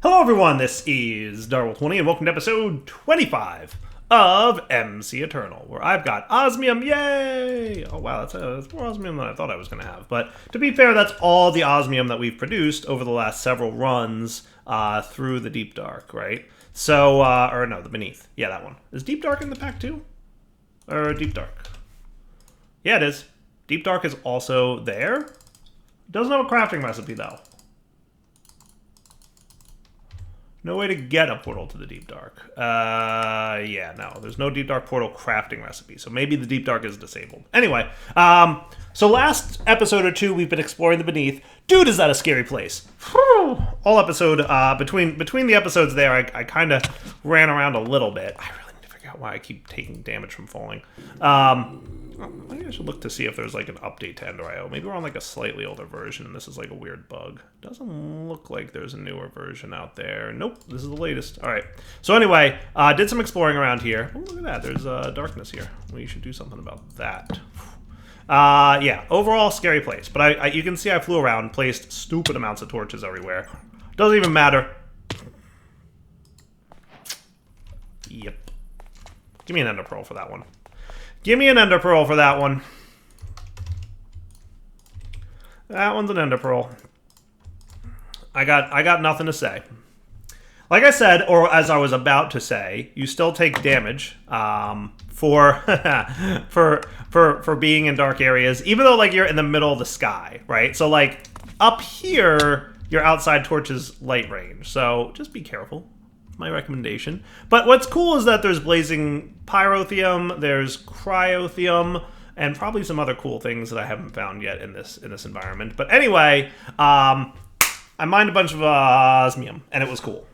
Hello everyone, this is Darwell20 and welcome to episode 25 of MCEternal, where I've got osmium, yay! Oh wow, that's more osmium than I thought I was going to have. But to be fair, that's all the osmium that we've produced over the last several runs through the Deep Dark, right? So, or no, the Beneath. Yeah, that one. Is Deep Dark in the pack too? Or Deep Dark? Yeah, it is. Deep Dark is also there. Doesn't have a crafting recipe though. No way to get a portal to the Deep Dark. Yeah, no. There's no Deep Dark portal crafting recipe, so maybe the Deep Dark is disabled. Anyway, so last episode or two, we've been exploring the Beneath. Dude, is that a scary place. Whew. All episode, between the episodes there, I kind of ran around a little bit. I really need to figure out why I keep taking damage from falling. Maybe I should look to see if there's like an update to Ender.io. Maybe we're on like a slightly older version and this is like a weird bug. Doesn't look like there's a newer version out there. Nope, this is the latest. All right. So anyway, did some exploring around here. Oh, look at that. There's darkness here. We should do something about that. Yeah, overall scary place. But you can see I flew around, placed stupid amounts of torches everywhere. Doesn't even matter. Yep. Give me an Ender Pearl for that one. Give me an Ender Pearl for that one. That one's an Ender Pearl. I got nothing to say. Like I said, or as I was about to say, you still take damage for being in dark areas, even though like you're in the middle of the sky, right? So like up here, you're outside torches light range. So just be careful. My recommendation. But what's cool is that there's blazing pyrotheum, there's cryotheum, and probably some other cool things that I haven't found yet in this environment. But anyway, I mined a bunch of osmium, and it was cool.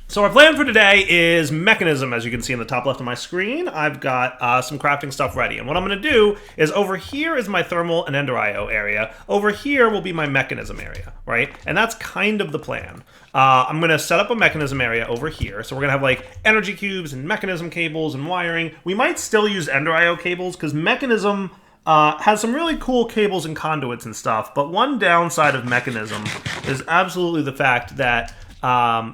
So our plan for today is Mekanism, as you can see in the top left of my screen. I've got some crafting stuff ready. And what I'm going to do is over here is my thermal and Ender.io area. Over here will be my Mekanism area, right? And that's kind of the plan. I'm going to set up a Mekanism area over here. So we're going to have like energy cubes and Mekanism cables and wiring. We might still use Ender.io cables because Mekanism has some really cool cables and conduits and stuff. But one downside of Mekanism is absolutely the fact that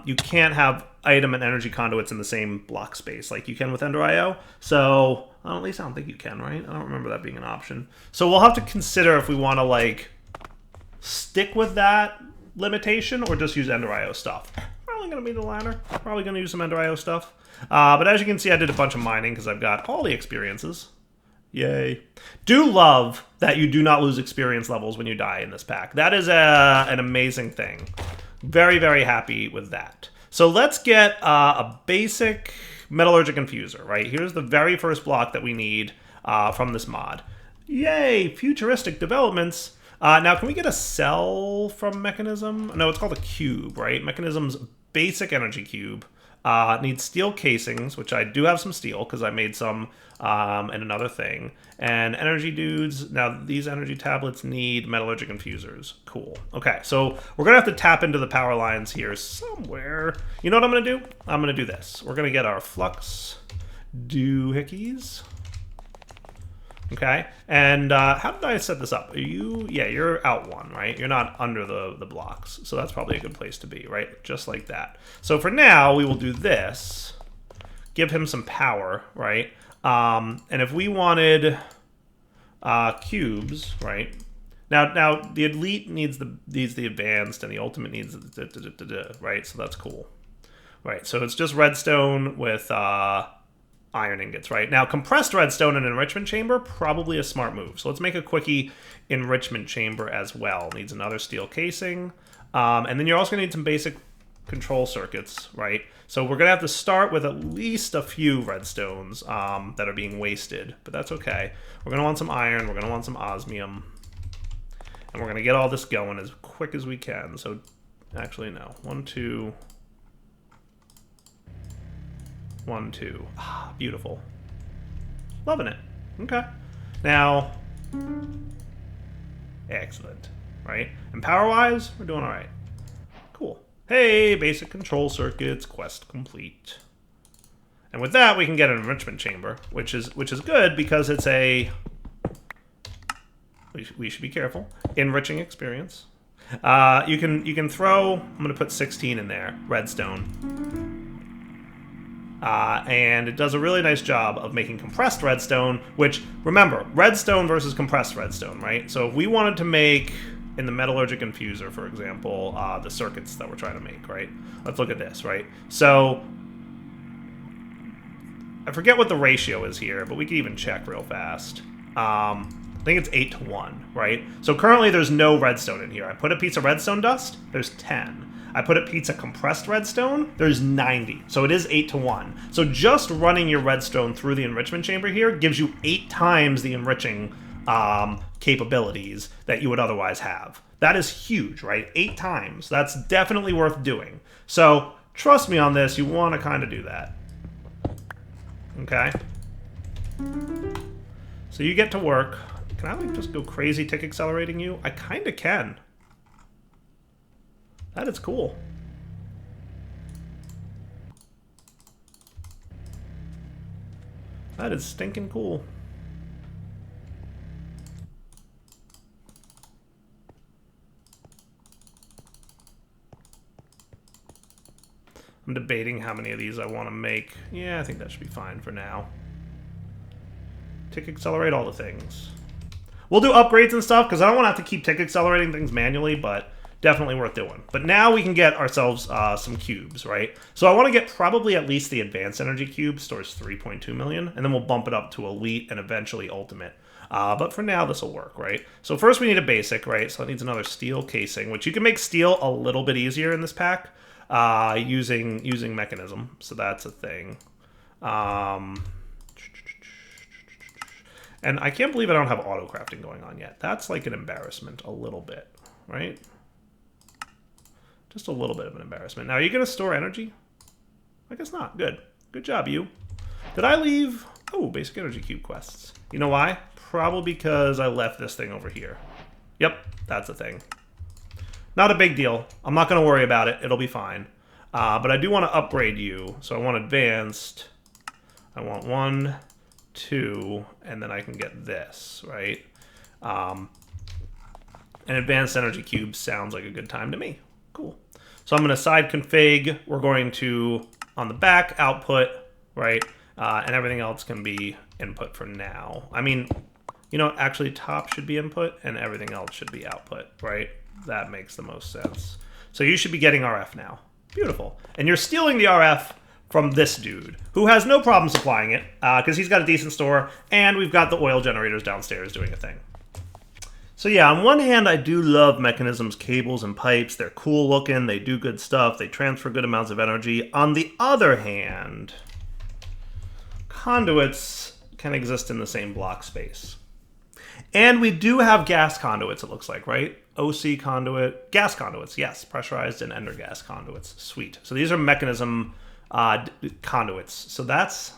you can't have item and energy conduits in the same block space like you can with Ender.io. So, at least I don't think you can, right? I don't remember that being an option. So we'll have to consider if we want to like stick with that limitation or just use Ender.io stuff. Probably going to be the latter. Probably going to use some Ender.io stuff. But as you can see, I did a bunch of mining because I've got all the experiences. Yay. Do love that you do not lose experience levels when you die in this pack. That is an amazing thing. Very, very happy with that. So let's get a basic metallurgic infuser, right? Here's the very first block that we need from this mod. Yay, futuristic developments. Now, can we get a cell from Mekanism? No, it's called a cube, right? Mekanism's basic energy cube. Needs steel casings, which I do have some steel because I made some and another thing. And energy dudes. Now, these energy tablets need metallurgic infusers. Cool. Okay, so we're going to have to tap into the power lines here somewhere. You know what I'm going to do? I'm going to do this. We're going to get our flux doohickeys. Okay, and how did I set this up? Are you, yeah, you're out one, right? You're not under the blocks, so that's probably a good place to be, right? Just like that. So for now, we will do this, give him some power, right? And if we wanted cubes, right? Now the elite needs the advanced, and the ultimate needs the right? So that's cool, right? So it's just redstone with iron ingots, right? Now, compressed redstone in an enrichment chamber, probably a smart move. So let's make a quickie enrichment chamber as well. Needs another steel casing. And then you're also going to need some basic control circuits, right? So we're going to have to start with at least a few redstones that are being wasted, but that's okay. We're going to want some iron. We're going to want some osmium. And we're going to get all this going as quick as we can. So actually, no. 1, 2... 1, 2. Ah, beautiful. Loving it. Okay. Now, excellent, right? And power-wise, we're doing all right. Cool. Hey, basic control circuits, quest complete. And with that, we can get an enrichment chamber, which is good because it's a, we should be careful, enriching experience. You can throw. I'm gonna put 16 in there. Redstone. And it does a really nice job of making compressed redstone, which, remember, redstone versus compressed redstone, right? So if we wanted to make, in the metallurgic infuser, for example, the circuits that we're trying to make, right? Let's look at this, right? So I forget what the ratio is here, but we can even check real fast. I think it's 8 to 1, right? So currently there's no redstone in here. I put a piece of redstone dust, there's 10. I put a piece of compressed redstone, there's 90. So it is 8 to 1. So just running your redstone through the enrichment chamber here gives you 8 times the enriching capabilities that you would otherwise have. That is huge, right? 8 times. That's definitely worth doing. So trust me on this, you want to kind of do that. Okay? So you get to work. Can I like just go crazy tick accelerating you? I kind of can. That is cool. That is stinking cool. I'm debating how many of these I want to make. Yeah, I think that should be fine for now. Tick accelerate all the things. We'll do upgrades and stuff, because I don't want to have to keep tick accelerating things manually, but definitely worth doing. But now we can get ourselves some cubes, right? So I want to get probably at least the advanced energy cube, stores 3.2 million, and then we'll bump it up to elite and eventually ultimate. But for now, this will work, right? So first we need a basic, right? So it needs another steel casing, which you can make steel a little bit easier in this pack using Mekanism. So that's a thing. And I can't believe I don't have auto crafting going on yet. That's like an embarrassment a little bit, right? Just a little bit of an embarrassment. Now, are you going to store energy? I guess not. Good. Good job, you. Did I leave? Oh, basic energy cube quests. You know why? Probably because I left this thing over here. Yep, that's a thing. Not a big deal. I'm not going to worry about it. It'll be fine. But I do want to upgrade you. So I want advanced. I want 1, 2, and then I can get this, right? An advanced energy cube sounds like a good time to me. Cool. So I'm going to side config. We're going to, on the back, output, right? And everything else can be input for now. I mean, you know, actually top should be input and everything else should be output, right? That makes the most sense. So you should be getting RF now. Beautiful. And you're stealing the RF from this dude, who has no problem supplying it, because he's got a decent store, and we've got the oil generators downstairs doing a thing. So yeah, on one hand, I do love Mekanism's cables and pipes. They're cool looking, they do good stuff, they transfer good amounts of energy. On the other hand, conduits can exist in the same block space. And we do have gas conduits, it looks like, right? OC conduit, gas conduits, yes, pressurized and ender gas conduits. Sweet. So these are Mekanism conduits. So that's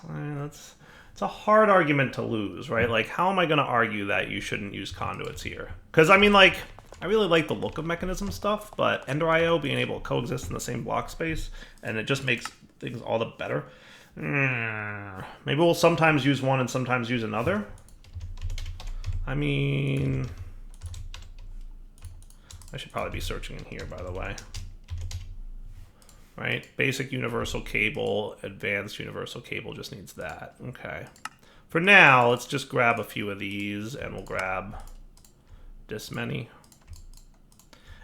it's a hard argument to lose, right? Like, how am I going to argue that you shouldn't use conduits here? Because, I mean, like, I really like the look of Mekanism stuff, but Ender IO being able to coexist in the same block space, and it just makes things all the better. Maybe we'll sometimes use one and sometimes use another. I mean, I should probably be searching in here, by the way. Right? Basic universal cable, advanced universal cable just needs that. Okay. For now, let's just grab a few of these, and we'll grab this many.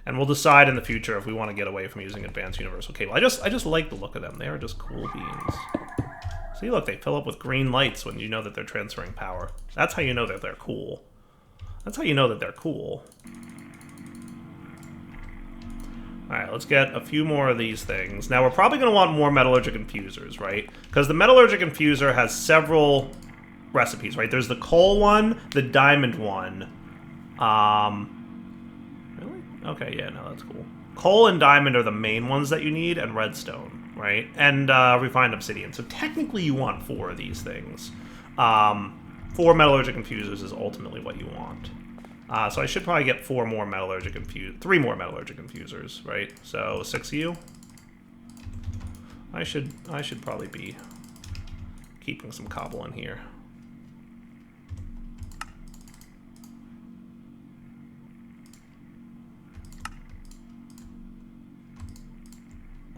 And we'll decide in the future if we want to get away from using advanced universal cable. I just like the look of them. They are just cool beans. See, look, they fill up with green lights when you know that they're transferring power. That's how you know that they're cool. That's how you know that they're cool. Alright, let's get a few more of these things. Now, we're probably going to want more metallurgic infusers, right? Because the metallurgic infuser has several recipes, right? There's the coal one, the diamond one. Really? Okay, yeah, no, that's cool. Coal and diamond are the main ones that you need, and redstone, right? And refined obsidian. So technically you want 4 of these things. 4 metallurgic infusers is ultimately what you want. So I should probably get 3 more metallurgic infusers, right? So 6 of you. I should probably be keeping some cobble in here.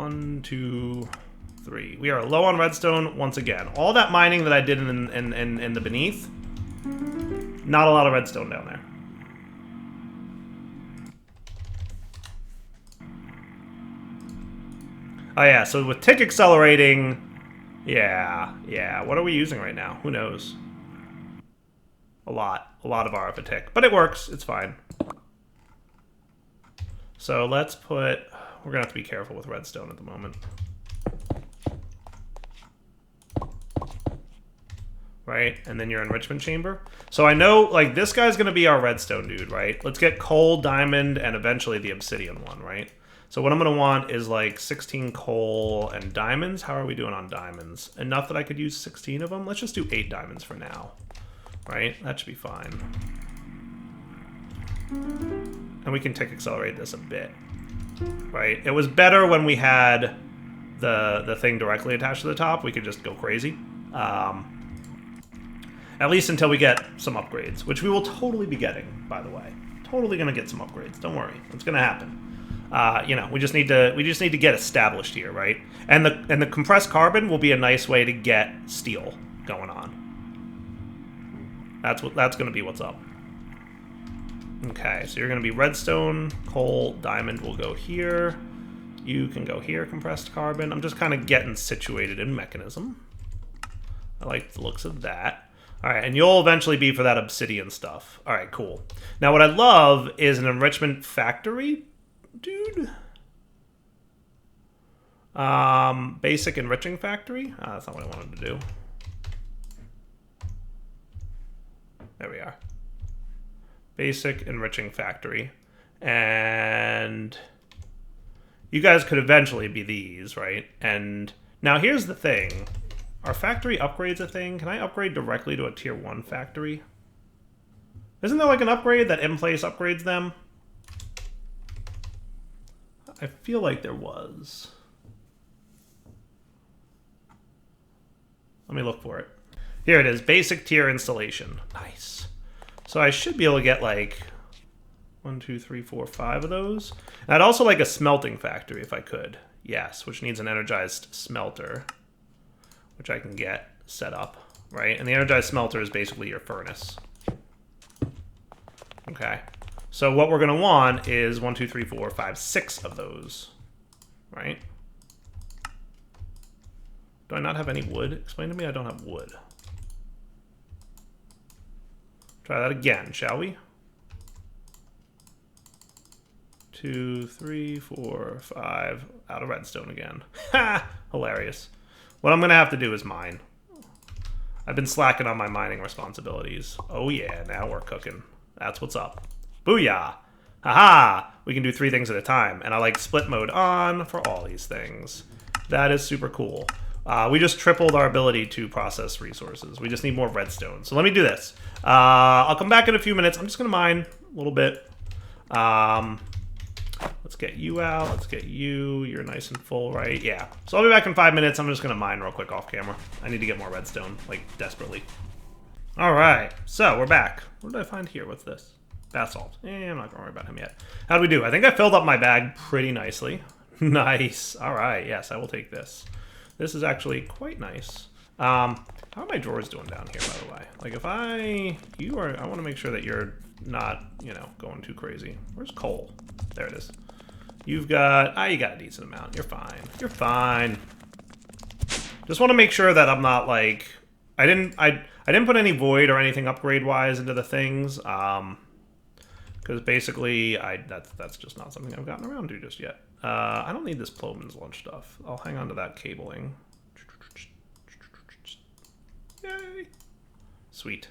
1, 2, 3. We are low on redstone once again. All that mining that I did in the beneath, not a lot of redstone down there. Oh yeah, so with tick accelerating, yeah. What are we using right now? Who knows? A lot of RF a tick, but it works. It's fine. So let's put. We're gonna have to be careful with redstone at the moment. Right, and then your enrichment chamber. So I know, like, this guy's gonna be our redstone dude, right? Let's get coal, diamond, and eventually the obsidian one, right? So what I'm going to want is like 16 coal and diamonds. How are we doing on diamonds? Enough that I could use 16 of them? Let's just do 8 diamonds for now. Right? That should be fine. And we can tick accelerate this a bit. Right? It was better when we had the thing directly attached to the top. We could just go crazy. At least until we get some upgrades, which we will totally be getting, by the way. Totally going to get some upgrades. Don't worry. It's going to happen. You know, we just need to get established here, right? And the compressed carbon will be a nice way to get steel going on. That's going to be what's up. Okay, so you're going to be redstone, coal, diamond will go here. You can go here, compressed carbon. I'm just kind of getting situated in Mechanism. I like the looks of that. All right, and you'll eventually be for that obsidian stuff. All right, cool. Now what I love is an enrichment factory. Dude. Basic enriching factory. That's not what I wanted to do. There we are. Basic enriching factory. And you guys could eventually be these, right? And now here's the thing. Are factory upgrades a thing? Can I upgrade directly to a tier 1 factory? Isn't there like an upgrade that in-place upgrades them? I feel like there was. Let me look for it. Here it is, basic tier installation. Nice. So I should be able to get like 1, 2, 3, 4, 5 of those. And I'd also like a smelting factory if I could. Yes, which needs an energized smelter, which I can get set up, right? And the energized smelter is basically your furnace. Okay. So what we're going to want is 1, 2, 3, 4, 5, 6 of those, right? Do I not have any wood? Explain to me I don't have wood. Try that again, shall we? 2, 3, 4, 5. Out of redstone again. Ha! Hilarious. What I'm going to have to do is mine. I've been slacking on my mining responsibilities. Oh yeah, now we're cooking. That's what's up. Booyah! Haha! We can do 3 things at a time. And I like split mode on for all these things. That is super cool. We just tripled our ability to process resources. We just need more redstone. So let me do this. I'll come back in a few minutes. I'm just going to mine a little bit. Let's get you out. Let's get you. You're nice and full, right? Yeah. So I'll be back in 5 minutes. I'm just going to mine real quick off camera. I need to get more redstone, like, desperately. All right. So we're back. What did I find here? What's this? Basalt. I'm not going to worry about him yet. How do we do? I think I filled up my bag pretty nicely. Nice. All right. Yes, I will take this. This is actually quite nice. How are my drawers doing down here, by the way? Like, if I want to make sure that you're not, you know, going too crazy. Where's coal? There it is. You've got, you got a decent amount. You're fine. You're fine. Just want to make sure that I'm not like, I didn't put any void or anything upgrade-wise into the things. Because basically, that's just not something I've gotten around to just yet. I don't need this Plowman's Lunch stuff. I'll hang on to that cabling. Yay! Sweet.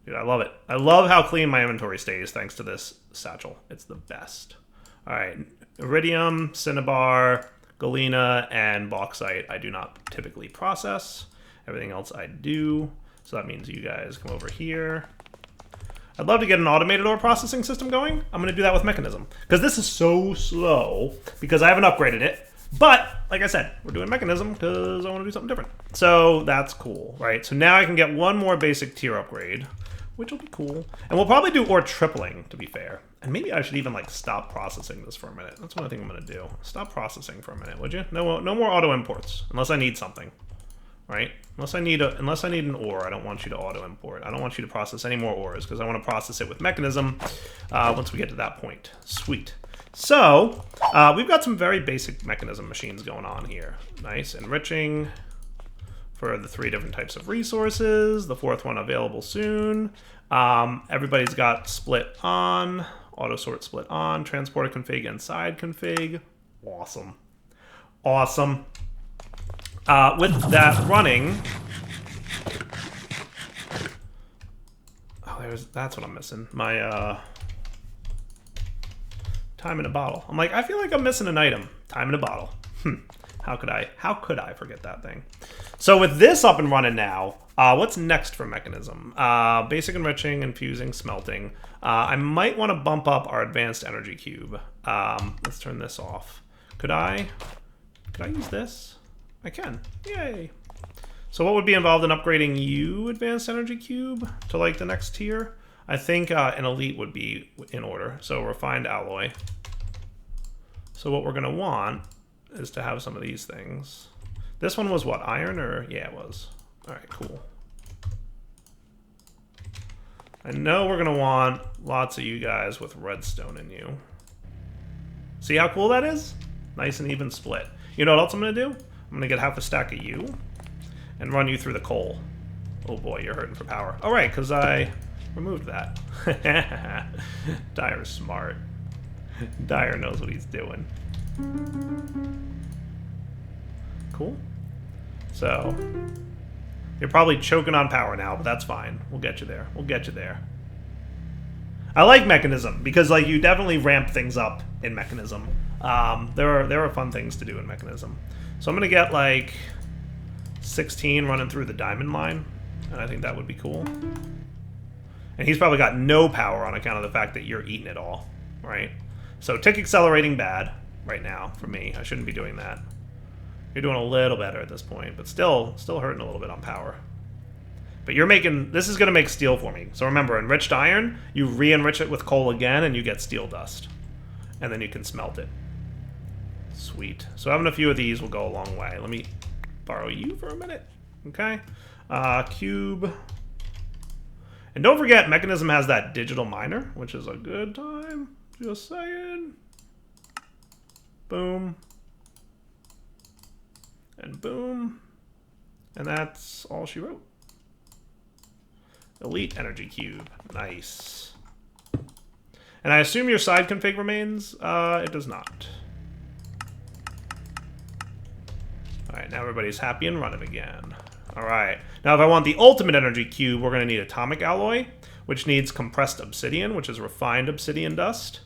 Dude, I love it. I love how clean my inventory stays thanks to this satchel. It's the best. All right. Iridium, cinnabar, galena, and bauxite I do not typically process. Everything else I do. So that means you guys come over here. I'd love to get an automated ore processing system going. I'm going to do that with Mechanism. Because this is so slow, because I haven't upgraded it. But, like I said, we're doing Mechanism because I want to do something different. So that's cool, right? So now I can get one more basic tier upgrade, which will be cool. And we'll probably do ore tripling, to be fair. And maybe I should even like stop processing this for a minute. That's what I think I'm gonna do. Stop processing for a minute, would you? No, no more auto imports unless I need something, right? Unless I need an ore, I don't want you to auto import. I don't want you to process any more ores because I want to process it with Mekanism once we get to that point. Sweet. So we've got some very basic Mekanism machines going on here. Nice enriching for the 3 different types of resources. The 4th one available soon. Everybody's got split on, auto sort split on, transporter config and side config. Awesome. Awesome. With that running, oh, that's what I'm missing. My time in a bottle. I'm like, I feel like I'm missing an item. Time in a bottle. How could I forget that thing? So with this up and running now, what's next for Mekanism? Basic enriching, infusing, smelting. I might want to bump up our advanced energy cube. Let's turn this off. Could I use this? I can. Yay. So what would be involved in upgrading you, advanced energy cube, to like the next tier? I think an elite would be in order. So refined alloy. So what we're going to want is to have some of these things. This one was what, iron or? Yeah, it was. All right, cool. I know we're going to want lots of you guys with redstone in you. See how cool that is? Nice and even split. You know what else I'm going to do? I'm going to get half a stack of you and run you through the coal. Oh boy, you're hurting for power. All right, because I removed that. Dyer's smart. Dyer knows what he's doing. Cool. So, you're probably choking on power now, but that's fine. We'll get you there. We'll get you there. I like Mekanism because like you definitely ramp things up in Mekanism. There are fun things to do in Mekanism. So I'm gonna get like 16 running through the diamond line, and I think that would be cool. And he's probably got no power on account of the fact that you're eating it all, right? So tick accelerating bad right now for me. I shouldn't be doing that. You're doing a little better at this point, but still hurting a little bit on power. But you're making, this is going to make steel for me. So remember, enriched iron, you re-enrich it with coal again, and you get steel dust. And then you can smelt it. Sweet. So having a few of these will go a long way. Let me borrow you for a minute. Okay. Cube. And don't forget, Mekanism has that digital miner, which is a good time. Just saying. Boom. And boom. And that's all she wrote. Elite energy cube. Nice. And I assume your side config remains? It does not. Alright, now everybody's happy and running again. Alright. Now if I want the ultimate energy cube, we're going to need atomic alloy, which needs compressed obsidian, which is refined obsidian dust,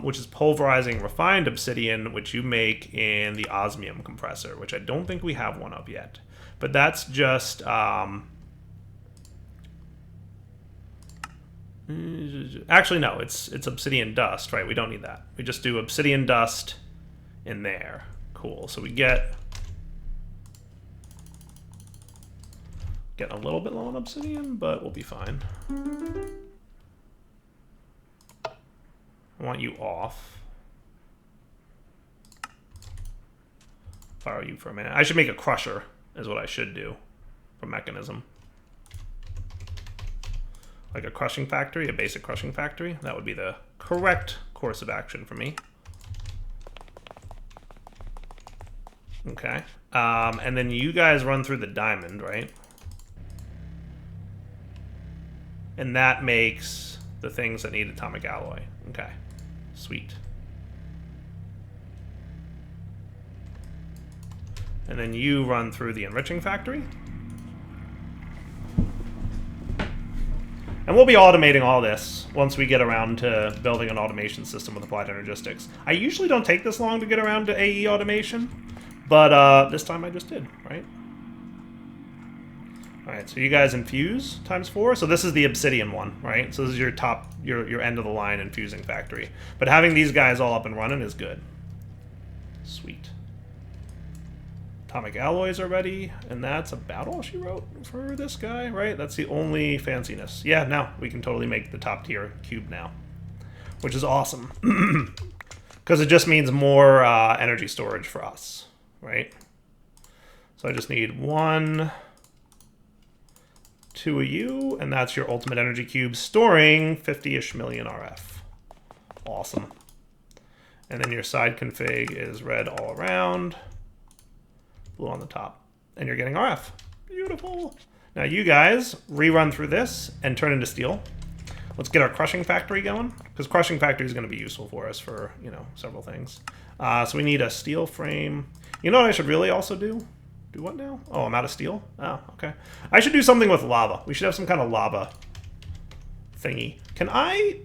which is pulverizing refined obsidian, which you make in the osmium compressor, which I don't think we have one of yet. But that's just... actually, no, it's obsidian dust, right? We don't need that. We just do obsidian dust in there. Cool. So we get a little bit low on obsidian, but we'll be fine. I want you off. Fire you for a minute. I should make a crusher, is what I should do for Mekanism. Like a crushing factory, a basic crushing factory. That would be the correct course of action for me. Okay. And then you guys run through the diamond, right? And that makes the things that need atomic alloy. Okay. Sweet. And then you run through the enriching factory. And we'll be automating all this once we get around to building an automation system with applied energistics. I usually don't take this long to get around to AE automation, but this time I just did, right? All right, so you guys infuse ×4. So this is the obsidian one, right? So this is your top, your end of the line infusing factory. But having these guys all up and running is good. Sweet. Atomic alloys are ready, and that's about all she wrote for this guy, right? That's the only fanciness. Yeah, now we can totally make the top tier cube now, which is awesome. Because it just means more energy storage for us, right? So I just need 1, 2 of you, and that's your ultimate energy cube storing 50-ish million RF. Awesome. And then your side config is red all around, blue on the top, and you're getting RF. Beautiful. Now you guys rerun through this and turn into steel. Let's get our crushing factory going, because crushing factory is going to be useful for us for, you know, several things. So we need a steel frame. You know what I should really also do? Do what now? Oh, I'm out of steel? Oh, okay. I should do something with lava. We should have some kind of lava thingy. Can I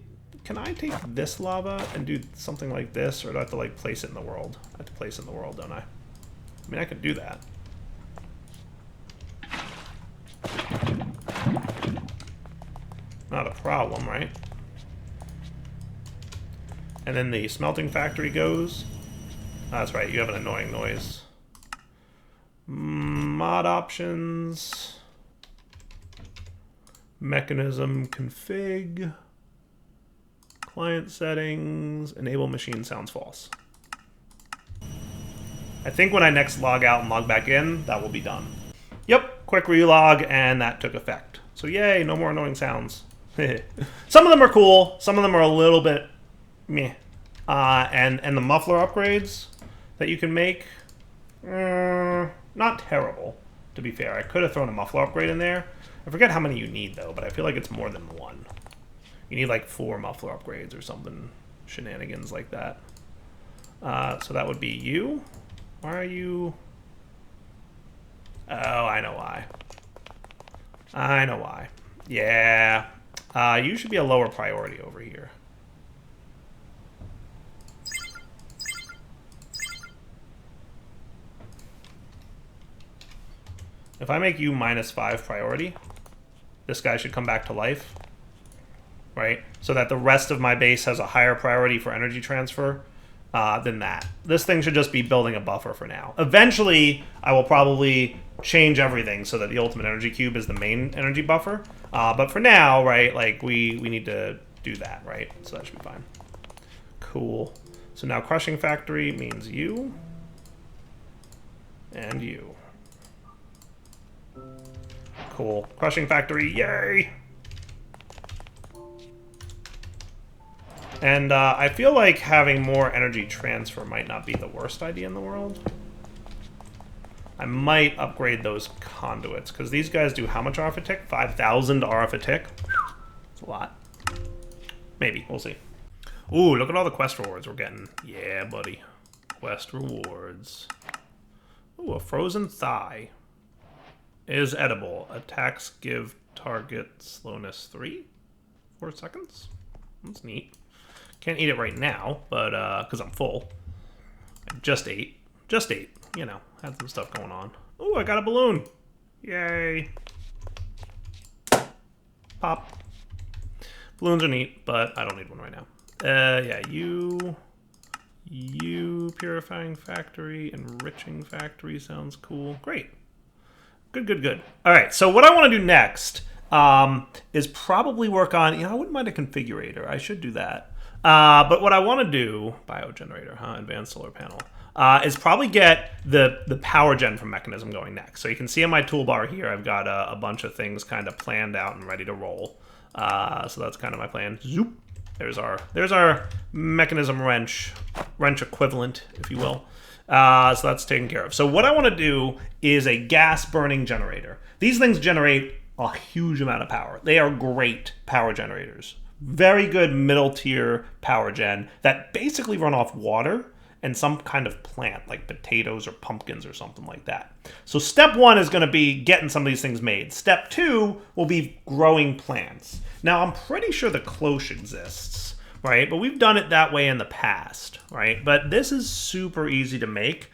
take this lava and do something like this, or do I have to, like, place it in the world? I have to place it in the world, don't I? I mean, I could do that. Not a problem, right? And then the smelting factory goes. That's right, you have an annoying noise. Mod options. Mechanism config. Client settings. Enable machine sounds false. I think when I next log out and log back in, that will be done. Yep, quick relog, and that took effect. So yay, no more annoying sounds. Some of them are cool, some of them are a little bit meh. And the muffler upgrades that you can make, not terrible, to be fair. I could have thrown a muffler upgrade in there. I forget how many you need, though, but I feel like it's more than 1. You need like 4 muffler upgrades or something, shenanigans like that. So that would be you. Why are you... Oh, I know why. I know why. Yeah. You should be a lower priority over here. If I make you -5 priority, this guy should come back to life, right? So that the rest of my base has a higher priority for energy transfer than that. This thing should just be building a buffer for now. Eventually, I will probably change everything so that the ultimate energy cube is the main energy buffer. But for now, right, like we need to do that, right? So that should be fine. Cool. So now crushing factory means you and you. Cool. Crushing factory, yay! And I feel like having more energy transfer might not be the worst idea in the world. I might upgrade those conduits, because these guys do how much RF a tick? 5,000 RF a tick? It's a lot. Maybe, we'll see. Ooh, look at all the quest rewards we're getting. Yeah, buddy. Quest rewards. Ooh, a frozen thigh. Is edible. Attacks give target slowness 3? 4 seconds? That's neat. Can't eat it right now, but because I'm full. I just ate. Just ate. You know, had some stuff going on. Ooh, I got a balloon. Yay. Pop. Balloons are neat, but I don't need one right now. Yeah, you purifying factory, enriching factory sounds cool. Great. Good, good, good. All right, so what I want to do next is probably work on, you know, I wouldn't mind a configurator. I should do that. But what I want to do, biogenerator, advanced solar panel, is probably get the power gen from Mekanism going next. So you can see on my toolbar here, I've got a bunch of things kind of planned out and ready to roll. So that's kind of my plan. Zoop. There's our Mekanism wrench equivalent, if you will. So that's taken care of. So what I want to do is a gas burning generator. These things generate a huge amount of power. They are great power generators. Very good middle tier power gen that basically run off water and some kind of plant like potatoes or pumpkins or something like that. So step 1 is going to be getting some of these things made. Step 2 will be growing plants. Now I'm pretty sure the cloche exists, right? But we've done it that way in the past, right? But this is super easy to make.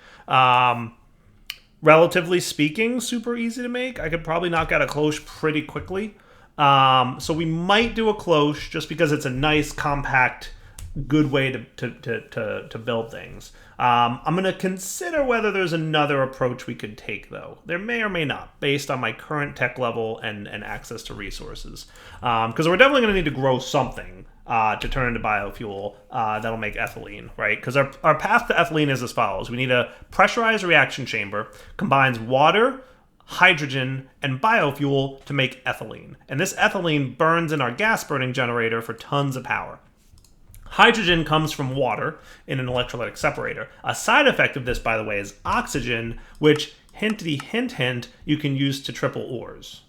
Relatively speaking, super easy to make. I could probably knock out a cloche pretty quickly. So we might do a cloche just because it's a nice, compact, good way to build things. I'm going to consider whether there's another approach we could take, though. There may or may not, based on my current tech level and access to resources. Because we're definitely going to need to grow something to turn into biofuel that'll make ethylene, right? Because our path to ethylene is as follows. We need a pressurized reaction chamber, combines water, hydrogen, and biofuel to make ethylene. And this ethylene burns in our gas burning generator for tons of power. Hydrogen comes from water in an electrolytic separator. A side effect of this, by the way, is oxygen, which, hintity hint hint, you can use to triple ors.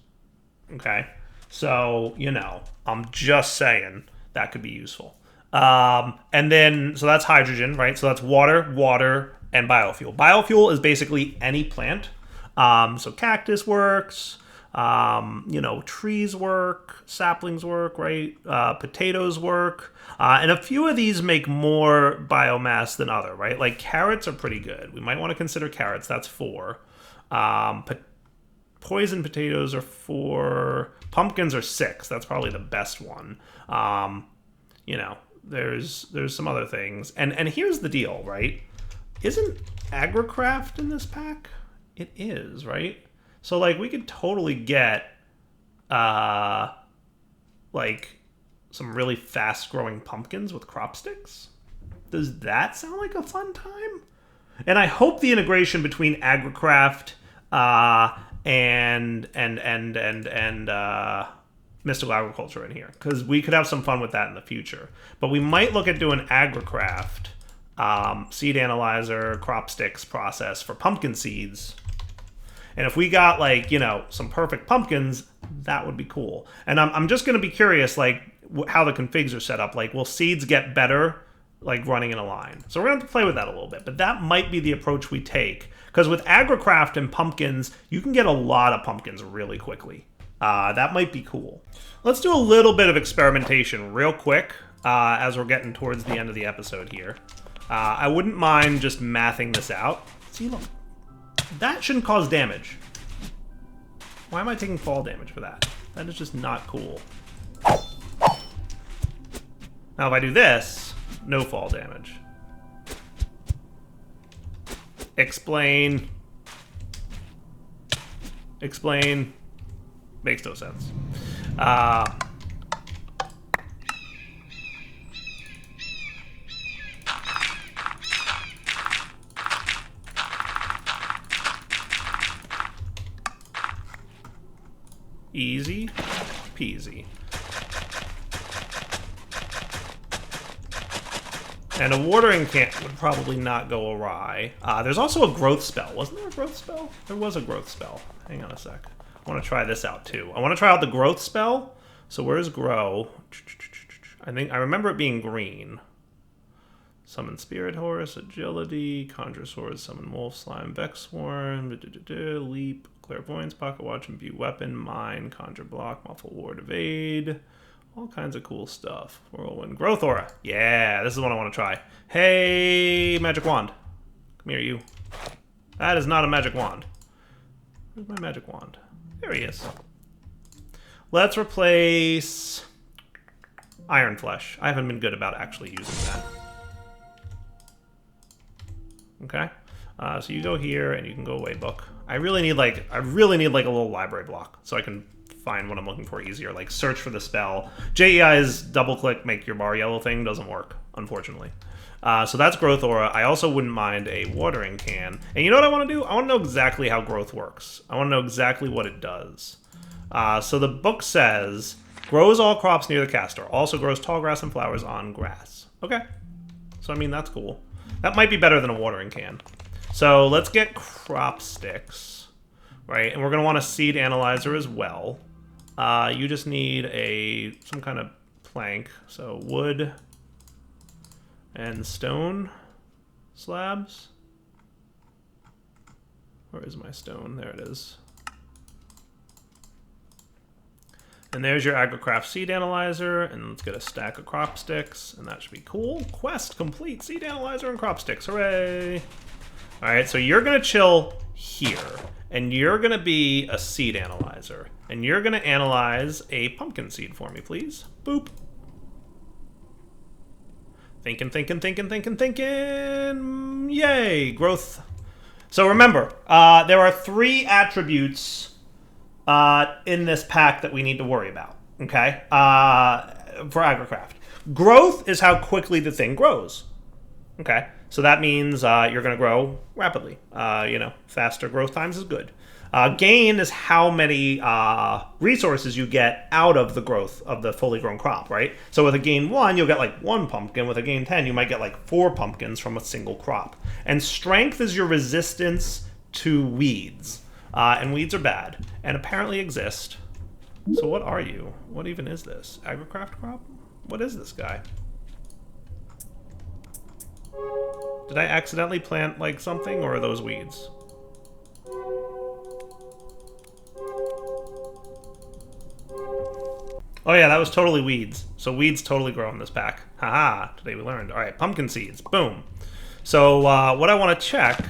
Okay? So, you know, I'm just saying that could be useful. And then, so that's hydrogen, right? So that's water, and biofuel. Biofuel is basically any plant. So cactus works, you know, trees work, saplings work, right? Potatoes work. And a few of these make more biomass than other, right? Like carrots are pretty good. We might want to consider carrots. That's 4. Poison potatoes are 4. Pumpkins are 6. That's probably the best one. You know, there's some other things. And here's the deal, right? Isn't agricraft in this pack? It is, right? So, like, we could totally get, like, some really fast-growing pumpkins with crop sticks. Does that sound like a fun time? And I hope the integration between agricraft and mystical agriculture in here, because we could have some fun with that in the future. But we might look at doing agricraft, seed analyzer, crop sticks process for pumpkin seeds. And if we got, like, you know, some perfect pumpkins, that would be cool. And I'm just going to be curious, like, how the configs are set up. Like, will seeds get better, like, running in a line? So we're going to have to play with that a little bit. But that might be the approach we take. Because with agricraft and pumpkins, you can get a lot of pumpkins really quickly. That might be cool. Let's do a little bit of experimentation real quick as we're getting towards the end of the episode here. I wouldn't mind just mathing this out. See, look. That shouldn't cause damage. Why am I taking fall damage for that? That is just not cool. Now if I do this, no fall damage. Explain. Explain. Makes no sense. Easy peasy. And a watering can would probably not go awry. There's also a growth spell. Wasn't there a growth spell? There was a growth spell. Hang on a sec. I want to try this out too. I want to try out the growth spell. So where's grow? I remember it being green. Summon Spirit Horse, Agility, Conjure Sword, Summon Wolf, Slime, Vexworm, Leap, Clairvoyance, Pocket Watch, Imbue Weapon, Mine, Conjure Block, Muffle Ward, Evade. All kinds of cool stuff. Whirlwind, Growth Aura. Yeah, this is what I want to try. Hey, Magic Wand. Come here, you. That is not a Magic Wand. Where's my Magic Wand? There he is. Let's replace Iron Flesh. I haven't been good about actually using that. Okay, so you go here and you can go away book. I really need like a little library block so I can find what I'm looking for easier. Like search for the spell. JEI's double click make your bar yellow thing doesn't work, unfortunately. So that's Growth Aura. I also wouldn't mind a watering can. And you know what I want to do? I want to know exactly how growth works. I want to know exactly what it does. So the book says grows all crops near the caster. Also grows tall grass and flowers on grass. Okay, so I mean that's cool. That might be better than a watering can. So let's get crop sticks, right? And we're going to want a seed analyzer as well. You just need some kind of plank. So wood and stone slabs. Where is my stone? There it is. And there's your agricraft seed analyzer, and let's get a stack of crop sticks, and that should be cool. Quest complete, seed analyzer and crop sticks, hooray! All right, so you're gonna chill here, and you're gonna be a seed analyzer, and you're gonna analyze a pumpkin seed for me, please. Boop. Thinking. Yay, growth. So remember, there are 3 attributes in this pack that we need to worry about, okay, for Agricraft. Growth is how quickly the thing grows, okay? So that means you're going to grow rapidly. Faster growth times is good. Gain is how many resources you get out of the growth of the fully grown crop, right? So with a gain 1, you'll get like 1 pumpkin. With a gain 10, you might get like 4 pumpkins from a single crop. And strength is your resistance to weeds. And weeds are bad and apparently exist. So what are you? What even is this? Agricraft crop? What is this guy? Did I accidentally plant like something, or are those weeds? Oh yeah, that was totally weeds. So weeds totally grow in this pack. Haha, today we learned. All right, pumpkin seeds, boom. So what I want to check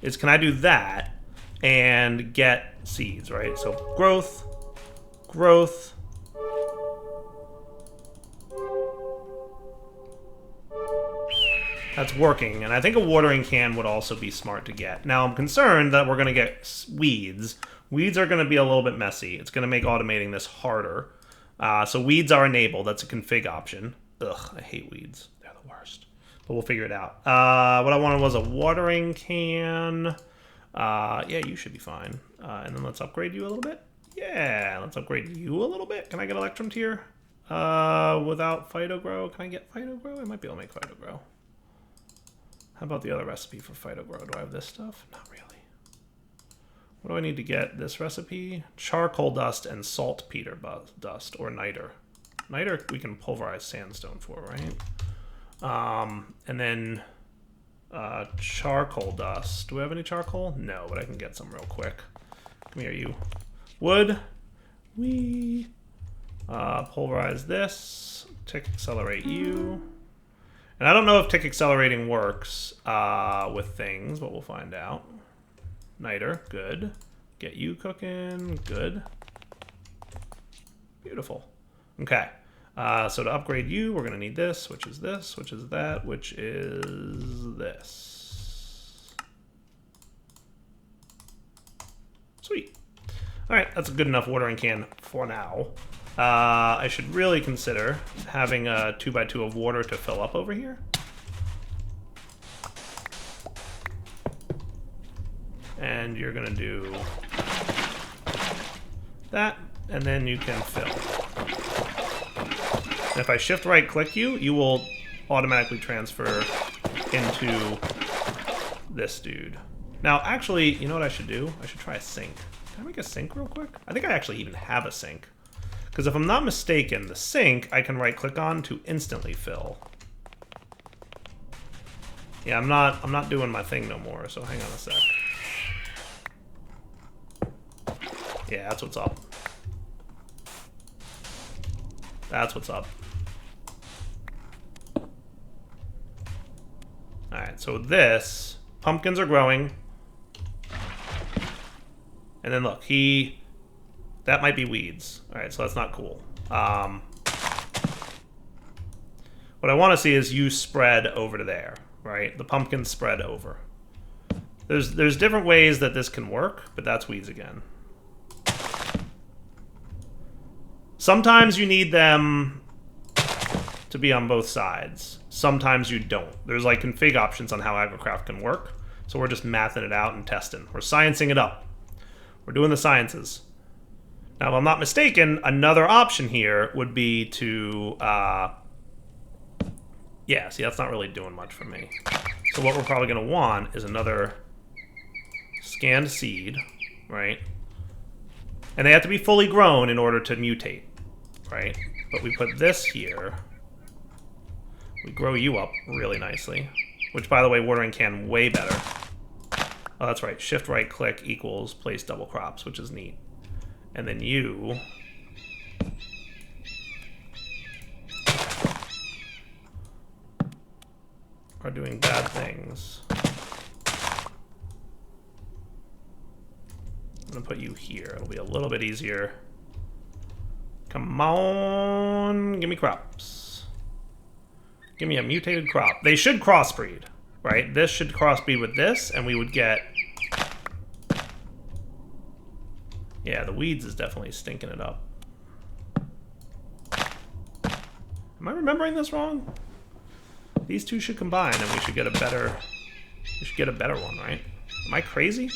is, can I do that and get seeds, right? So growth. That's working, and I think a watering can would also be smart to get. Now I'm concerned that we're going to get weeds. Weeds are going to be a little bit messy. It's going to make automating this harder. So weeds are enabled. That's a config option. Ugh, I hate weeds. They're the worst. But we'll figure it out. What I wanted was a watering can. Yeah, you should be fine. And then let's upgrade you a little bit. Yeah, let's upgrade you a little bit. Can I get Electrum tier? Without Phyto Grow. Can I get Phyto Grow? I might be able to make Phyto Grow. How about the other recipe for Phyto Grow? Do I have this stuff? Not really. What do I need to get? This recipe? Charcoal dust and saltpeter dust, or niter. Niter we can pulverize sandstone for, right? And then charcoal dust. Do we have any charcoal? No, but I can get some real quick. Come here, you. Wood. We pulverize this. Tick accelerate you. And I don't know if tick accelerating works with things, but we'll find out. Niter, good. Get you cooking, good. Beautiful. Okay. So to upgrade you, we're going to need this, which is this, which is that, which is this. Sweet. All right, that's a good enough watering can for now. I should really consider having a 2x2 of water to fill up over here. And you're going to do that, and then you can fill. And if I shift right click you, you will automatically transfer into this dude. Now, actually, you know what I should do? I should try a sink. Can I make a sink real quick? I think I actually even have a sink. Because if I'm not mistaken, the sink I can right click on to instantly fill. Yeah, I'm not doing my thing no more, so hang on a sec. Yeah, that's what's up. That's what's up. Alright, so this, pumpkins are growing. And then look, that might be weeds. Alright, so that's not cool. What I want to see is you spread over to there, right? The pumpkins spread over. There's different ways that this can work, but that's weeds again. Sometimes you need them to be on both sides. Sometimes you don't. There's like config options on how Agricraft can work. So we're just mathing it out and testing. We're sciencing it up. We're doing the sciences. Now, if I'm not mistaken, another option here would be to... yeah, see, that's not really doing much for me. So what we're probably going to want is another scanned seed, right? And they have to be fully grown in order to mutate, right? But we put this here. We grow you up really nicely. Which, by the way, watering can way better. Oh, that's right. Shift right click equals place double crops, which is neat. And then you... are doing bad things. I'm gonna put you here. It'll be a little bit easier. Come on, give me crops. Give me a mutated crop. They should crossbreed, right? This should crossbreed with this, and we would get... Yeah, the weeds is definitely stinking it up. Am I remembering this wrong? These two should combine, and we should get a better... We should get a better one, right? Am I crazy?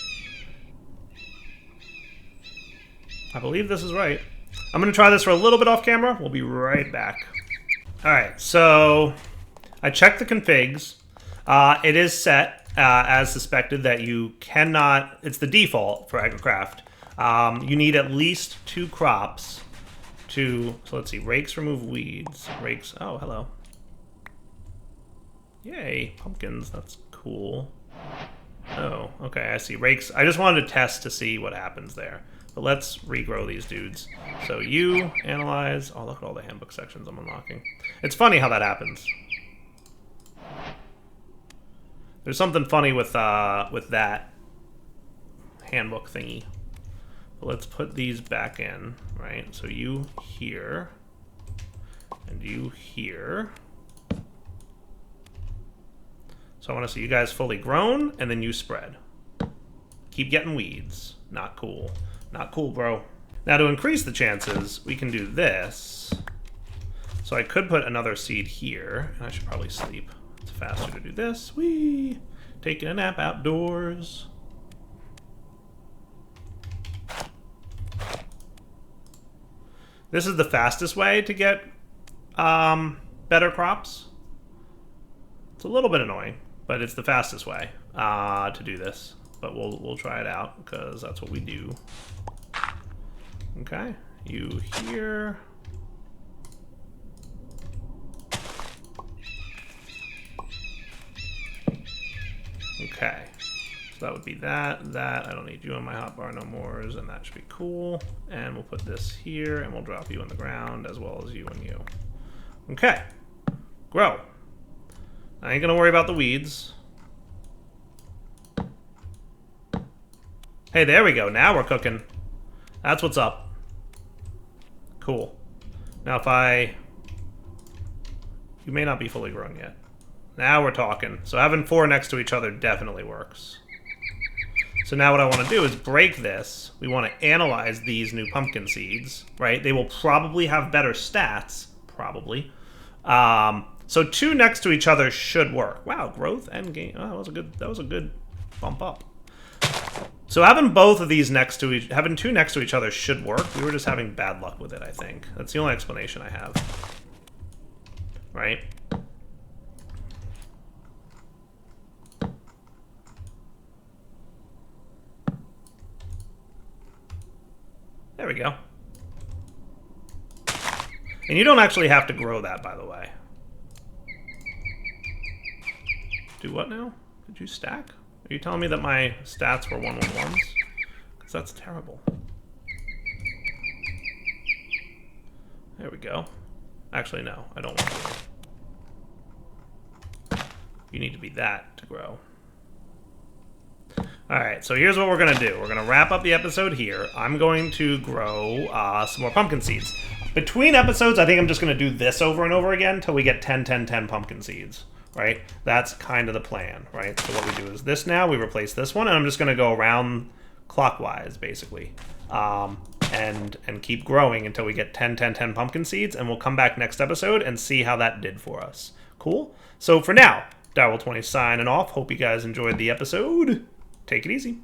I believe this is right. I'm going to try this for a little bit off camera. We'll be right back. All right, so I checked the configs. It is set as suspected that you cannot... It's the default for AgriCraft. You need at least 2 crops to... So let's see. Rakes remove weeds. Rakes... Oh, hello. Yay, pumpkins. That's cool. Oh, okay, I see. Rakes... I just wanted to test to see what happens there. But let's regrow these dudes. So you analyze. Oh, look at all the handbook sections I'm unlocking. It's funny how that happens. There's something funny with that handbook thingy. But let's put these back in, right? So you here, and you here. So I want to see you guys fully grown, and then you spread. Keep getting weeds. Not cool. Not cool, bro. Now to increase the chances, we can do this. So I could put another seed here, and I should probably sleep. It's faster to do this. Whee! Taking a nap outdoors. This is the fastest way to get better crops. It's a little bit annoying, but it's the fastest way to do this. But we'll try it out, because that's what we do. Okay, you here. Okay, so that would be that. I don't need you on my hotbar no mores, and that should be cool. And we'll put this here, and we'll drop you on the ground, as well as you and you. Okay, grow. I ain't gonna worry about the weeds. Hey, there we go. Now we're cooking. That's what's up. Cool. Now if I... You may not be fully grown yet. Now we're talking. So having 4 next to each other definitely works. So now what I want to do is break this. We want to analyze these new pumpkin seeds, right? They will probably have better stats. Probably. So 2 next to each other should work. Wow, growth and gain. Oh, that was a good bump up. So having both of these next to having 2 next to each other should work. We were just having bad luck with it, I think. That's the only explanation I have. Right? There we go. And you don't actually have to grow that, by the way. Do what now? Did you stack? Are you telling me that my stats were 111s? Because that's terrible. There we go. Actually, no. I don't want to. You need to be that to grow. Alright, so here's what we're going to do. We're going to wrap up the episode here. I'm going to grow some more pumpkin seeds. Between episodes, I think I'm just going to do this over and over again until we get 10, 10, 10 pumpkin seeds. Right? That's kind of the plan, right? So what we do is this now, we replace this one, and I'm just going to go around clockwise, basically. And keep growing until we get 10, 10, 10 pumpkin seeds, and we'll come back next episode and see how that did for us. Cool? So for now, Darryl20 signing off. Hope you guys enjoyed the episode. Take it easy.